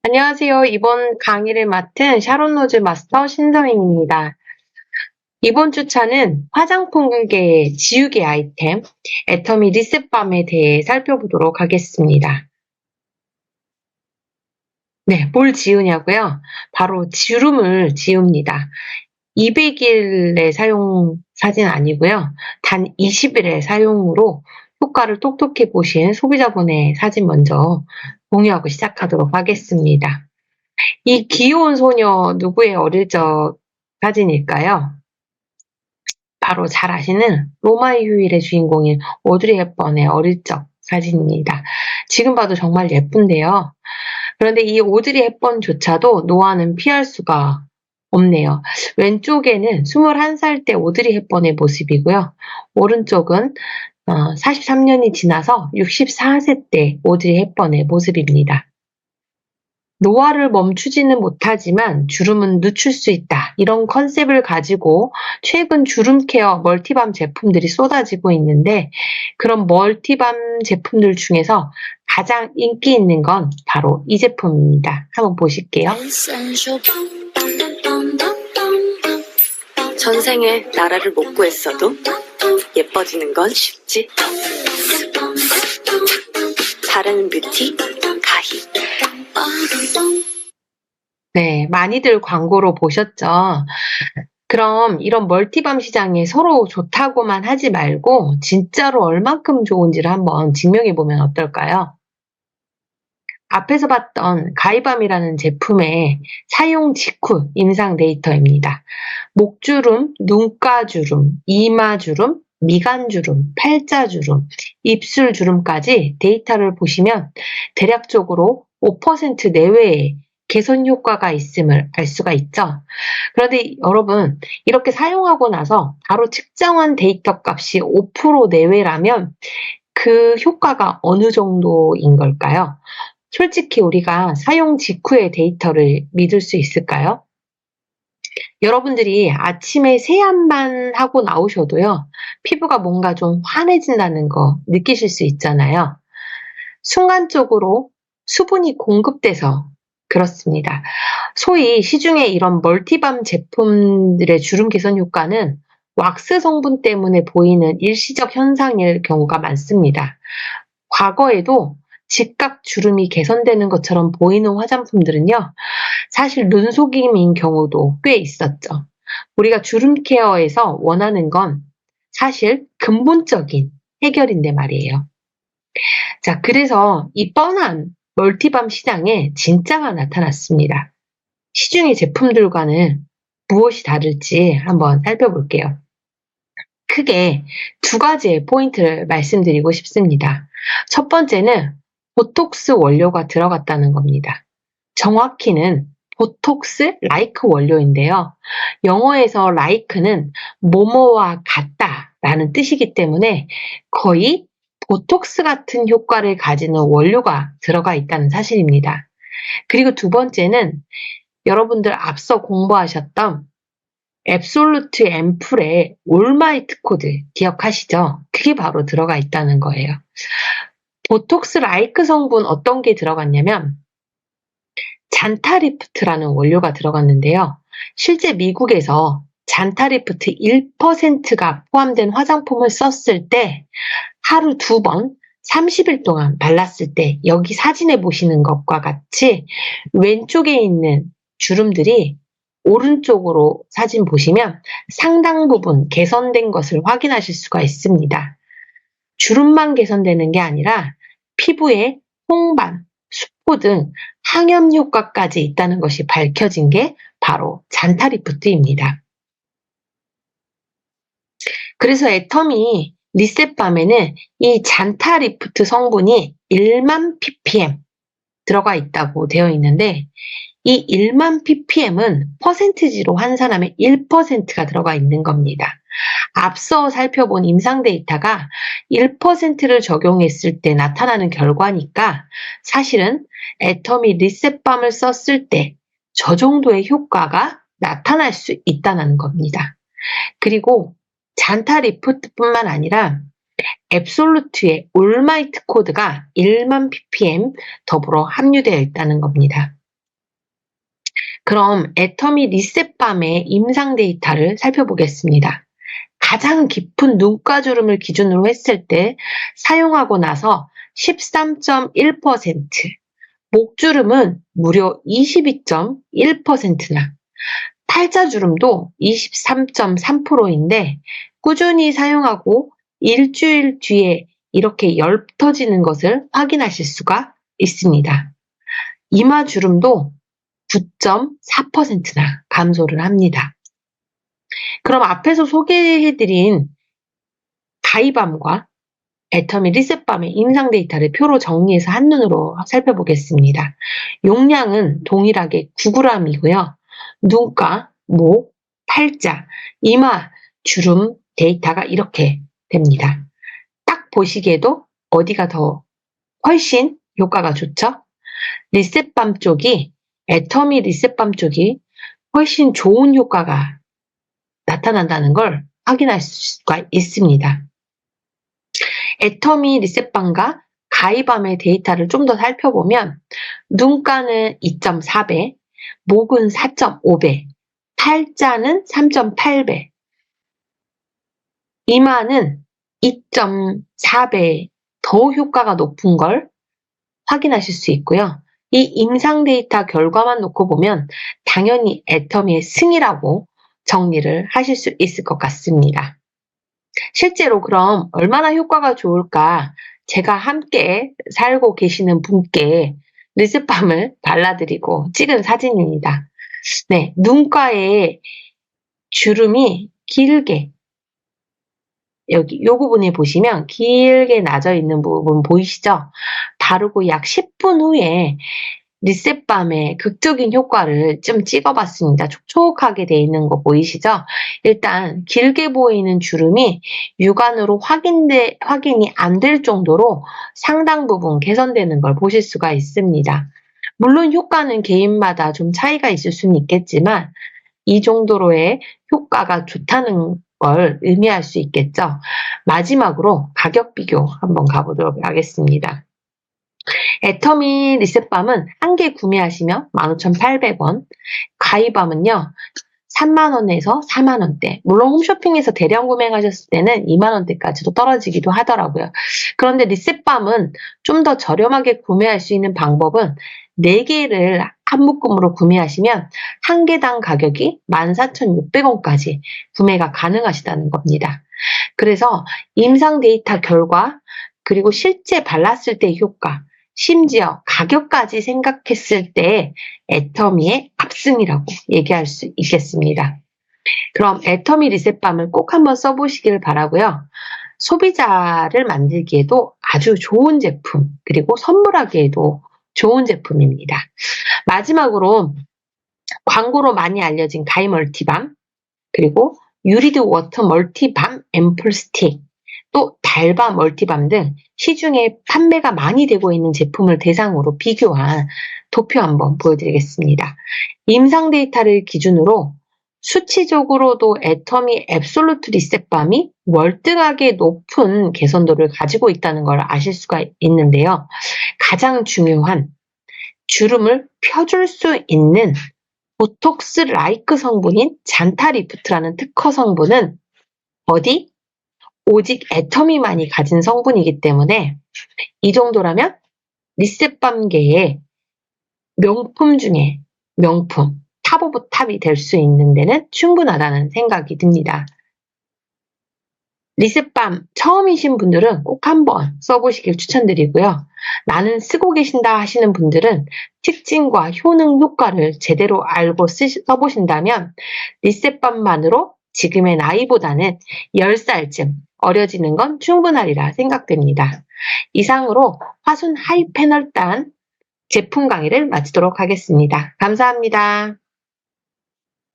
안녕하세요. 이번 강의를 맡은 샤론 노즈 마스터 신서인입니다. 이번 주차는 화장품계의 지우개 아이템, 애터미 리셋밤에 대해 살펴보도록 하겠습니다. 네, 뭘 지우냐고요? 바로 주름을 지웁니다. 200일의 사용 사진 아니고요. 단 20일의 사용으로 효과를 똑똑히 보신 소비자분의 사진 먼저 공유하고 시작하도록 하겠습니다. 이 귀여운 소녀 누구의 어릴 적 사진일까요? 바로 잘 아시는 로마의 휴일의 주인공인 오드리 헵번의 어릴 적 사진입니다. 지금 봐도 정말 예쁜데요. 그런데 이 오드리 헵번조차도 노화는 피할 수가 없네요. 왼쪽에는 21살 때 오드리 헵번의 모습이고요. 오른쪽은 43년이 지나서 64세 때 오드리 헵번의 모습입니다. 노화를 멈추지는 못하지만 주름은 늦출 수 있다. 이런 컨셉을 가지고 최근 주름 케어 멀티밤 제품들이 쏟아지고 있는데 그런 멀티밤 제품들 중에서 가장 인기 있는 건 바로 이 제품입니다. 한번 보실게요. 전생에 나라를 못 구했어도 예뻐지는 건 쉽지. 바르는 뷰티 가히. 네, 많이들 광고로 보셨죠? 그럼 이런 멀티밤 시장에 서로 좋다고만 하지 말고 진짜로 얼만큼 좋은지를 한번 증명해 보면 어떨까요? 앞에서 봤던 가이밤이라는 제품의 사용 직후 임상 데이터입니다. 목주름, 눈가주름, 이마주름, 미간주름, 팔자주름, 입술주름까지 데이터를 보시면 대략적으로 5% 내외의 개선 효과가 있음을 알 수가 있죠. 그런데 여러분, 이렇게 사용하고 나서 바로 측정한 데이터 값이 5% 내외라면 그 효과가 어느 정도인 걸까요? 솔직히 우리가 사용 직후의 데이터를 믿을 수 있을까요? 여러분들이 아침에 세안만 하고 나오셔도요, 피부가 뭔가 좀 환해진다는 거 느끼실 수 있잖아요. 순간적으로 수분이 공급돼서 그렇습니다. 소위 시중에 이런 멀티밤 제품들의 주름 개선 효과는 왁스 성분 때문에 보이는 일시적 현상일 경우가 많습니다. 과거에도 즉각 주름이 개선되는 것처럼 보이는 화장품들은요, 사실 눈속임인 경우도 꽤 있었죠. 우리가 주름 케어에서 원하는 건 사실 근본적인 해결인데 말이에요. 자, 그래서 이 뻔한 멀티밤 시장에 진짜가 나타났습니다. 시중의 제품들과는 무엇이 다를지 한번 살펴볼게요. 크게 두 가지의 포인트를 말씀드리고 싶습니다. 첫 번째는 보톡스 원료가 들어갔다는 겁니다. 정확히는 보톡스 라이크 원료인데요. 영어에서 like는 뭐뭐와 같다라는 뜻이기 때문에 거의 보톡스 같은 효과를 가지는 원료가 들어가 있다는 사실입니다. 그리고 두 번째는 여러분들 앞서 공부하셨던 앱솔루트 앰플의 올마이트 코드 기억하시죠? 그게 바로 들어가 있다는 거예요. 보톡스 라이크 성분 어떤 게 들어갔냐면 잔타리프트라는 원료가 들어갔는데요. 실제 미국에서 잔타리프트 1%가 포함된 화장품을 썼을 때 하루 2번 30일 동안 발랐을 때 여기 사진에 보시는 것과 같이 왼쪽에 있는 주름들이 오른쪽으로 사진 보시면 상당 부분 개선된 것을 확인하실 수가 있습니다. 주름만 개선되는 게 아니라 피부에 홍반, 수포 등 항염 효과까지 있다는 것이 밝혀진 게 바로 잔타리프트입니다. 그래서 애터미 리셋밤에는 이 잔타리프트 성분이 1만 ppm 들어가 있다고 되어 있는데 이 1만 ppm은 퍼센티지로 환산하면 1%가 들어가 있는 겁니다. 앞서 살펴본 임상 데이터가 1%를 적용했을 때 나타나는 결과니까 사실은 애터미 리셋밤을 썼을 때 저 정도의 효과가 나타날 수 있다는 겁니다. 그리고 잔타리프트뿐만 아니라 앱솔루트의 올마이트 코드가 1만 ppm 더불어 함유되어 있다는 겁니다. 그럼 애터미 리셋밤의 임상 데이터를 살펴보겠습니다. 가장 깊은 눈가주름을 기준으로 했을 때 사용하고 나서 13.1%, 목주름은 무려 22.1%나, 팔자주름도 23.3%인데 꾸준히 사용하고 일주일 뒤에 이렇게 엷어지는 것을 확인하실 수가 있습니다. 이마주름도 9.4%나 감소를 합니다. 그럼 앞에서 소개해드린 가이밤과 애터미 리셋밤의 임상 데이터를 표로 정리해서 한눈으로 살펴보겠습니다. 용량은 동일하게 9g이고요. 눈가, 목, 팔자, 이마, 주름 데이터가 이렇게 됩니다. 딱 보시기에도 어디가 더 훨씬 효과가 좋죠? 리셋밤 쪽이, 애터미 리셋밤 쪽이 훨씬 좋은 효과가 나타난다는 걸 확인할 수가 있습니다. 애터미 리셋밤과 가이밤의 데이터를 좀 더 살펴보면 눈가는 2.4배, 목은 4.5배, 팔자는 3.8배, 이마는 2.4배 더 효과가 높은 걸 확인하실 수 있고요. 이 임상 데이터 결과만 놓고 보면 당연히 애터미의 승이라고 정리를 하실 수 있을 것 같습니다. 실제로 그럼 얼마나 효과가 좋을까 제가 함께 살고 계시는 분께 리셋밤을 발라드리고 찍은 사진입니다. 네, 눈가에 주름이 길게 여기 요 부분에 보시면 길게 나져 있는 부분 보이시죠? 바르고 약 10분 후에 리셋밤의 극적인 효과를 좀 찍어봤습니다. 촉촉하게 돼 있는 거 보이시죠? 일단 길게 보이는 주름이 육안으로 확인이 안 될 정도로 상당 부분 개선되는 걸 보실 수가 있습니다. 물론 효과는 개인마다 좀 차이가 있을 수는 있겠지만 이 정도로의 효과가 좋다는 걸 의미할 수 있겠죠. 마지막으로 가격 비교 한번 가보도록 하겠습니다. 애터미 리셋밤은 한 개 구매하시면 15,800원, 가이밤은요 3만원에서 4만원대, 물론 홈쇼핑에서 대량 구매하셨을 때는 2만원대까지도 떨어지기도 하더라고요. 그런데 리셋밤은 좀 더 저렴하게 구매할 수 있는 방법은 4개를 한 묶음으로 구매하시면 한 개당 가격이 14,600원까지 구매가 가능하시다는 겁니다. 그래서 임상 데이터 결과, 그리고 실제 발랐을 때의 효과, 심지어 가격까지 생각했을 때 애터미의 압승이라고 얘기할 수 있겠습니다. 그럼 애터미 리셋밤을 꼭 한번 써보시길 바라고요. 소비자를 만들기에도 아주 좋은 제품, 그리고 선물하기에도 좋은 제품입니다. 마지막으로 광고로 많이 알려진 가이 멀티밤, 그리고 유리드 워터 멀티밤 앰플 스틱, 또 달밤 멀티밤 등 시중에 판매가 많이 되고 있는 제품을 대상으로 비교한 도표 한번 보여드리겠습니다. 임상 데이터를 기준으로 수치적으로도 애터미 앱솔루트 리셋밤이 월등하게 높은 개선도를 가지고 있다는 걸 아실 수가 있는데요. 가장 중요한 주름을 펴줄 수 있는 보톡스 라이크 성분인 잔타리프트라는 특허 성분은 어디? 오직 애터미만이 가진 성분이기 때문에 이 정도라면 리셋밤계의 명품 중에 명품, 탑 오브 탑이 될 수 있는 데는 충분하다는 생각이 듭니다. 리셋밤 처음이신 분들은 꼭 한번 써보시길 추천드리고요. 나는 쓰고 계신다 하시는 분들은 특징과 효능 효과를 제대로 알고 써보신다면 리셋밤만으로 지금의 나이보다는 10살쯤 어려지는 건 충분하리라 생각됩니다. 이상으로 화순 하이패널단 제품 강의를 마치도록 하겠습니다. 감사합니다.